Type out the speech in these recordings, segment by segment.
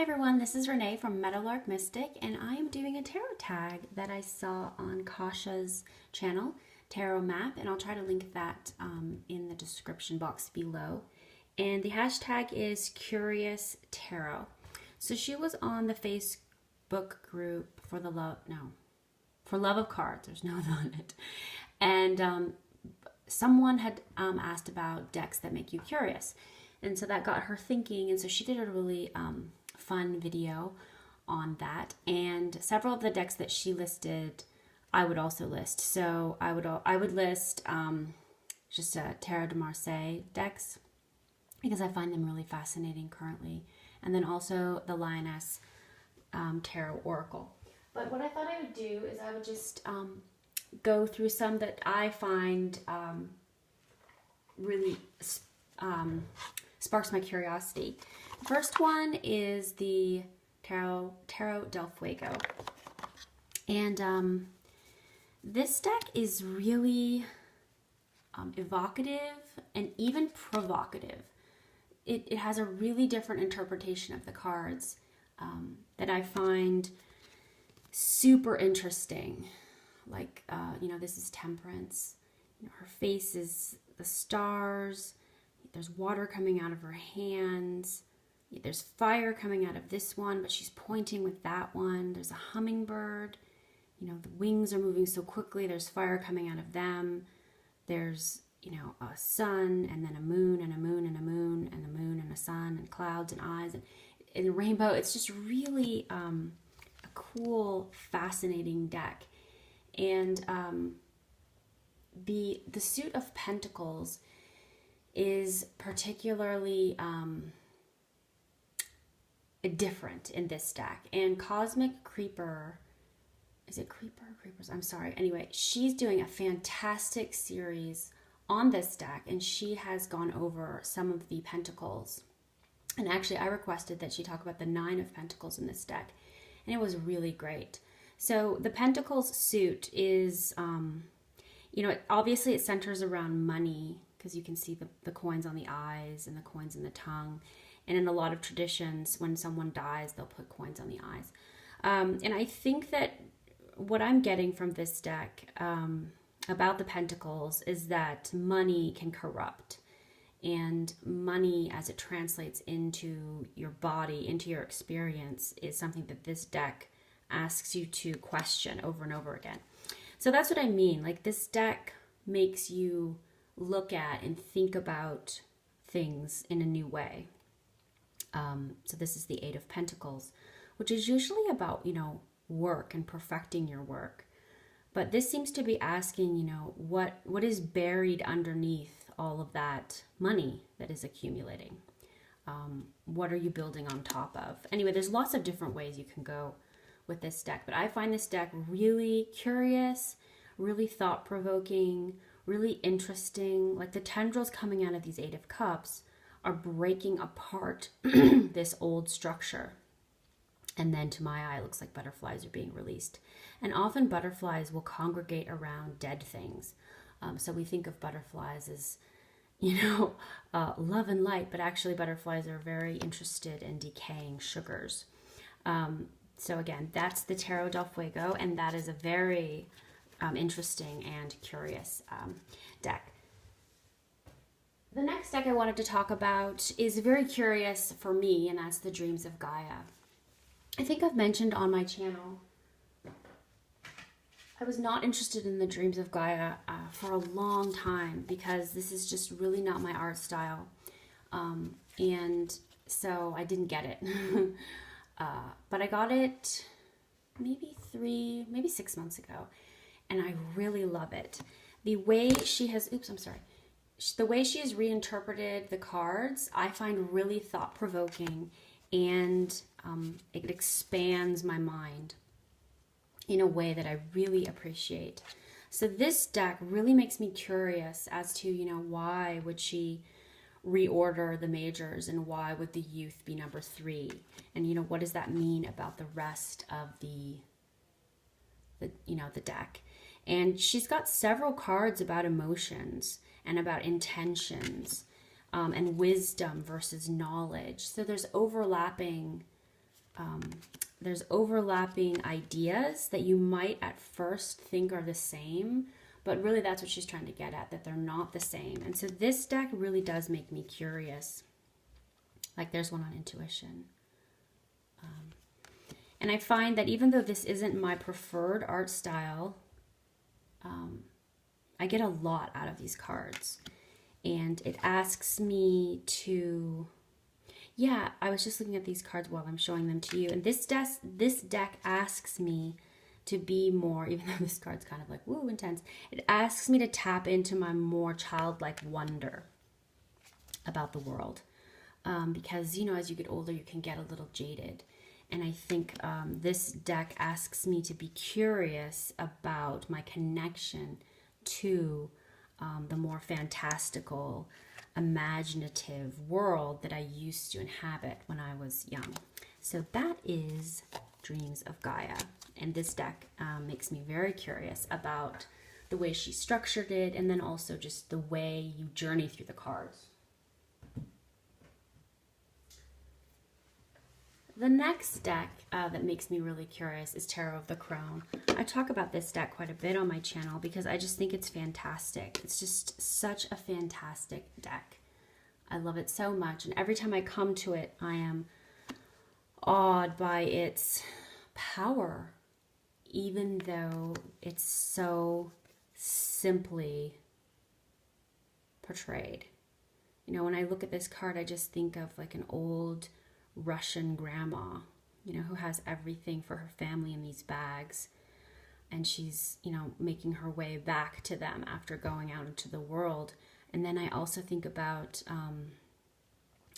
everyone, this is Renee from Meadowlark Mystic, and I am doing a tarot tag that I saw on Kasha's channel, Tarot Map, and I'll try to link that in the description box below. And the hashtag is curioustarot. So she was on the Facebook group for love of cards. There's no other on it. And someone had asked about decks that make you curious. And so that got her thinking, and so she did a really fun video on that. And several of the decks that she listed, I would also list. So I would list just Tarot de Marsay decks because I find them really fascinating currently, and then also the Lioness Tarot Oracle. But what I thought I would do is I would just go through some that I find really sparks my curiosity. The first one is the Tarot del Fuego. And this deck is really evocative and even provocative. It has a really different interpretation of the cards that I find super interesting. Like, this is Temperance. Her face is the stars. There's water coming out of her hands. There's fire coming out of this one, but she's pointing with that one. There's a hummingbird. The wings are moving so quickly. There's fire coming out of them. There's, a sun, and then a moon, and a moon, and a moon, and a moon, and a sun, and clouds, and eyes, and a rainbow. It's just really a cool, fascinating deck. And the suit of Pentacles is particularly different in this deck. And Cosmic Creeper, is it Creeper or Creepers? I'm sorry. Anyway, she's doing a fantastic series on this deck, and she has gone over some of the Pentacles. And actually, I requested that she talk about the 9 of Pentacles in this deck, and it was really great. So the Pentacles suit is, obviously it centers around money, because you can see the coins on the eyes and the coins in the tongue. And in a lot of traditions, when someone dies, they'll put coins on the eyes. And I think that what I'm getting from this deck about the Pentacles is that money can corrupt. And money, as it translates into your body, into your experience, is something that this deck asks you to question over and over again. So that's what I mean. Like, this deck makes you look at and think about things in a new way. So this is the 8 of Pentacles, which is usually about, work and perfecting your work. But this seems to be asking, what is buried underneath all of that money that is accumulating? What are you building on top of? Anyway, there's lots of different ways you can go with this deck, but I find this deck really curious, really thought-provoking, really interesting. Like, the tendrils coming out of these 8 of Cups are breaking apart this old structure. And then to my eye, it looks like butterflies are being released. And often butterflies will congregate around dead things. So we think of butterflies as, love and light, but actually butterflies are very interested in decaying sugars. So again, that's the Tarot del Fuego, and that is a very interesting and curious deck. The next deck I wanted to talk about is very curious for me, and that's the Dreams of Gaia. I think I've mentioned on my channel, I was not interested in the Dreams of Gaia for a long time because this is just really not my art style. And so I didn't get it. But I got it maybe 6 months ago, and I really love it. The way she has, the way she has reinterpreted the cards, I find really thought-provoking, and it expands my mind in a way that I really appreciate. So this deck really makes me curious as to, why would she reorder the majors, and why would the youth be number 3? And, what does that mean about the rest of the deck? And she's got several cards about emotions and about intentions and wisdom versus knowledge. So there's overlapping there's overlapping ideas that you might at first think are the same, but really that's what she's trying to get at, that they're not the same. And so this deck really does make me curious. Like there's one on intuition. And I find that even though this isn't my preferred art style, I get a lot out of these cards. And it asks me to... Yeah, I was just looking at these cards while I'm showing them to you. And this deck asks me to be more, even though this card's kind of like, woo, intense. It asks me to tap into my more childlike wonder about the world. Because, you know, as you get older, you can get a little jaded. And I think this deck asks me to be curious about my connection to the more fantastical, imaginative world that I used to inhabit when I was young. So that is Dreams of Gaia. And this deck makes me very curious about the way she structured it, and then also just the way you journey through the cards. The next deck that makes me really curious is Tarot of the Crone. I talk about this deck quite a bit on my channel because I just think it's fantastic. It's just such a fantastic deck. I love it so much, and every time I come to it, I am awed by its power, even though it's so simply portrayed. You know, when I look at this card, I just think of like an old Russian grandma, you know, who has everything for her family in these bags, and she's, you know, making her way back to them after going out into the world. And then I also think about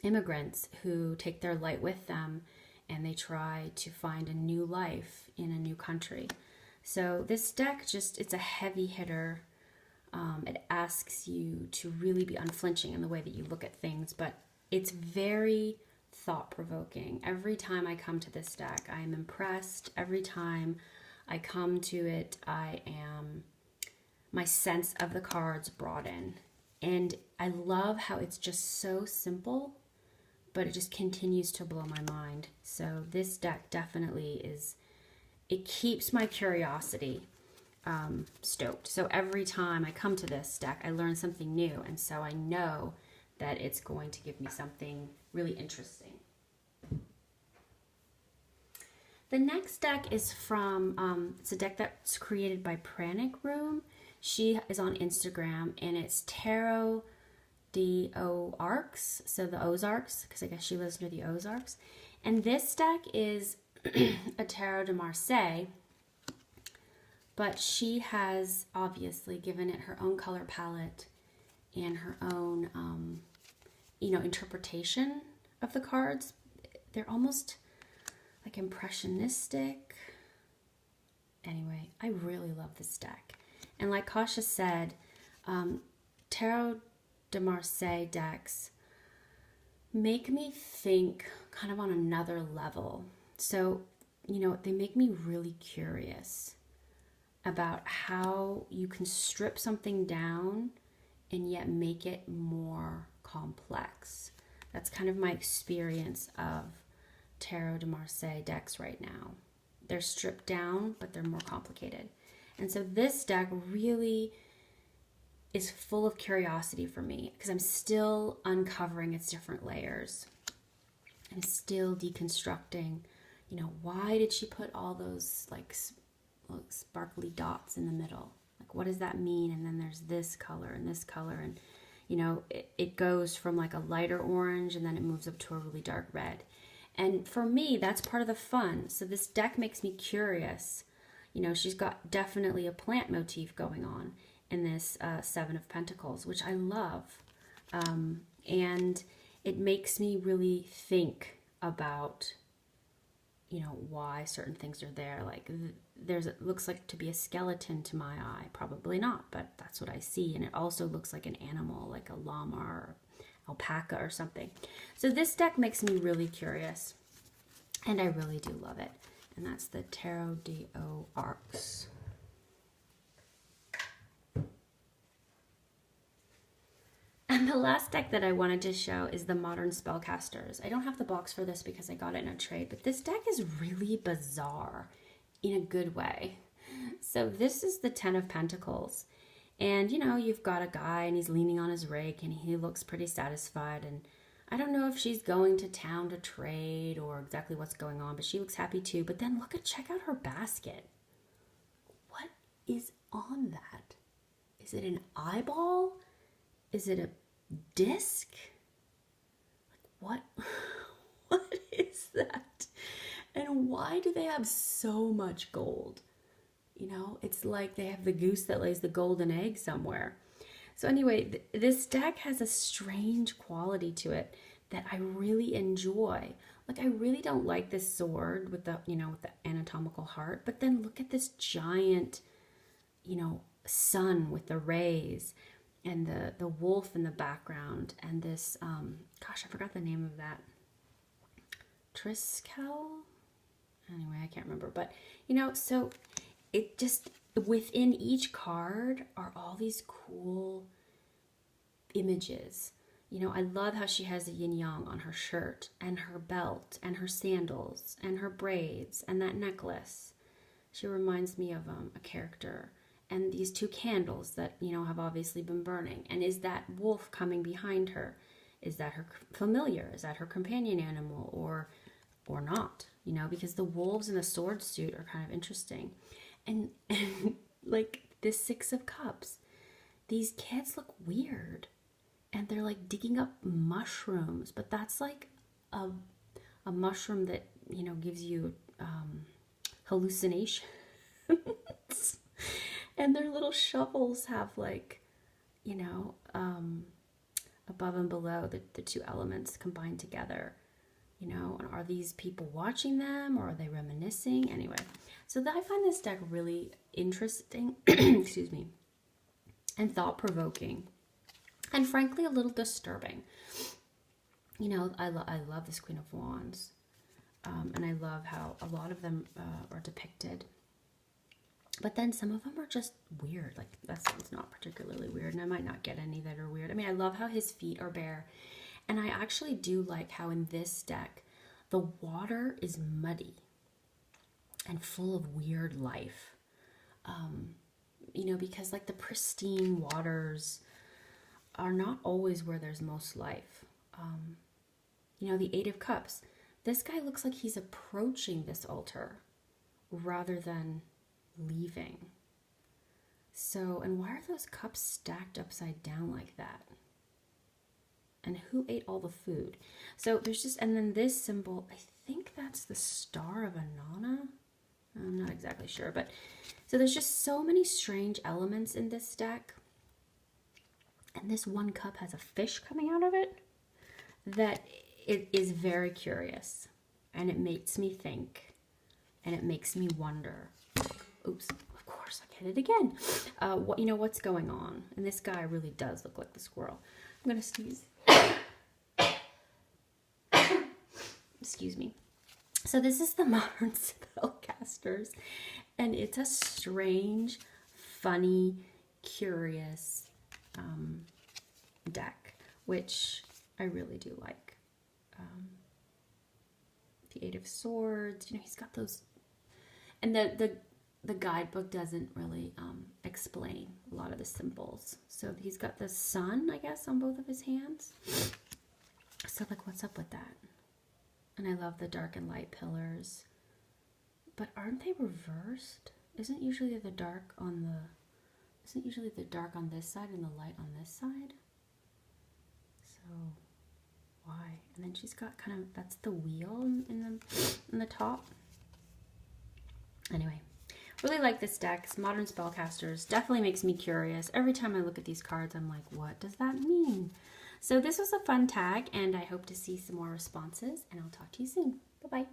immigrants who take their light with them and they try to find a new life in a new country. So this deck just, it's a heavy hitter. It asks you to really be unflinching in the way that you look at things, but it's very thought-provoking. Every time I come to this deck, I am impressed. Every time I come to it, my sense of the cards broaden. And I love how it's just so simple, but it just continues to blow my mind. So this deck definitely is, it keeps my curiosity stoked. So every time I come to this deck, I learn something new. And so I know that it's going to give me something really interesting. The next deck is from, it's a deck that's created by pranicroom. She is on Instagram, and it's Tarot de Ozarks, so the Ozarks, because I guess she lives near the Ozarks. And this deck is a Tarot de Marsay, but she has obviously given it her own color palette and her own, you know, interpretation of the cards. They're almost like impressionistic. Anyway, I really love this deck. And like Kasha said, Tarot de Marsay decks make me think kind of on another level. So, you know, they make me really curious about how you can strip something down and yet make it more complex. That's kind of my experience of Tarot de Marsay decks right now. They're stripped down, but they're more complicated. And so this deck really is full of curiosity for me because I'm still uncovering its different layers. I'm still deconstructing, you know, why did she put all those like sparkly dots in the middle? Like, what does that mean? And then there's this color, and you know, it goes from like a lighter orange and then it moves up to a really dark red. And for me, that's part of the fun. So this deck makes me curious. You know, she's got definitely a plant motif going on in this Seven of Pentacles, which I love. And it makes me really think about, you know, why certain things are there. Like it looks like to be a skeleton to my eye. Probably not, but that's what I see. And it also looks like an animal, like a llama or alpaca or something. So this deck makes me really curious, and I really do love it. And that's the Tarot de Ozarks. And the the last deck that I wanted to show is the Modern Spellcasters. I don't have the box for this because I got it in a trade, but this deck is really bizarre in a good way. So this is the Ten of Pentacles. And, you know, you've got a guy and he's leaning on his rake and he looks pretty satisfied. And I don't know if she's going to town to trade or exactly what's going on, but she looks happy too. But then check out her basket. What is on that? Is it an eyeball? Is it a disc? Like what is that? And why do they have so much gold? You know, it's like they have the goose that lays the golden egg somewhere. So anyway, this deck has a strange quality to it that I really enjoy. Like, I really don't like this sword with the, you know, with the anatomical heart, but then look at this giant, you know, sun with the rays and the wolf in the background and this, gosh, I forgot the name of that. Triskel? Anyway, I can't remember, but, you know, so it just, within each card are all these cool images. You know, I love how she has a yin-yang on her shirt and her belt and her sandals and her braids and that necklace. She reminds me of a character. And these two candles that, you know, have obviously been burning. And is that wolf coming behind her? Is that her familiar? Is that her companion animal or not? You know, because the wolves in the sword suit are kind of interesting. And like this Six of Cups, these kids look weird and they're like digging up mushrooms, but that's like a mushroom that, you know, gives you hallucinations. And their little shovels have like, you know, above and below the two elements combined together. You know, and are these people watching them or are they reminiscing? Anyway, so I find this deck really interesting, excuse me, and thought-provoking, and frankly a little disturbing. You know, I love this Queen of Wands, and I love how a lot of them are depicted, but then some of them are just weird. Like, that one's not particularly weird, and I might not get any that are weird. I mean, I love how his feet are bare. And I actually do like how in this deck, the water is muddy and full of weird life. You know, because like the pristine waters are not always where there's most life. You know, the Eight of Cups. This guy looks like he's approaching this altar rather than leaving. So, and why are those cups stacked upside down like that? And who ate all the food? So there's just, and then this symbol, I think that's the Star of Inanna. I'm not exactly sure, but so there's just so many strange elements in this deck. And this one cup has a fish coming out of it that it is very curious, and it makes me think, and it makes me wonder. Oops, of course I hit it again. What, you know, what's going on? And this guy really does look like the squirrel. I'm gonna sneeze. Excuse me. So this is the Modern Spellcasters, and it's a strange, funny, curious deck, which I really do like. The Eight of Swords, you know, he's got those, and the guidebook doesn't really explain a lot of the symbols. So he's got the sun, I guess, on both of his hands. So like, what's up with that? And I love the dark and light pillars. But aren't they reversed? Isn't usually the dark on this side and the light on this side? So why? And then she's got kind of, that's the wheel in the top. Anyway, really like this deck. It's Modern Spellcasters. Definitely makes me curious. Every time I look at these cards, I'm like, what does that mean? So this was a fun tag, and I hope to see some more responses, and I'll talk to you soon. Bye-bye.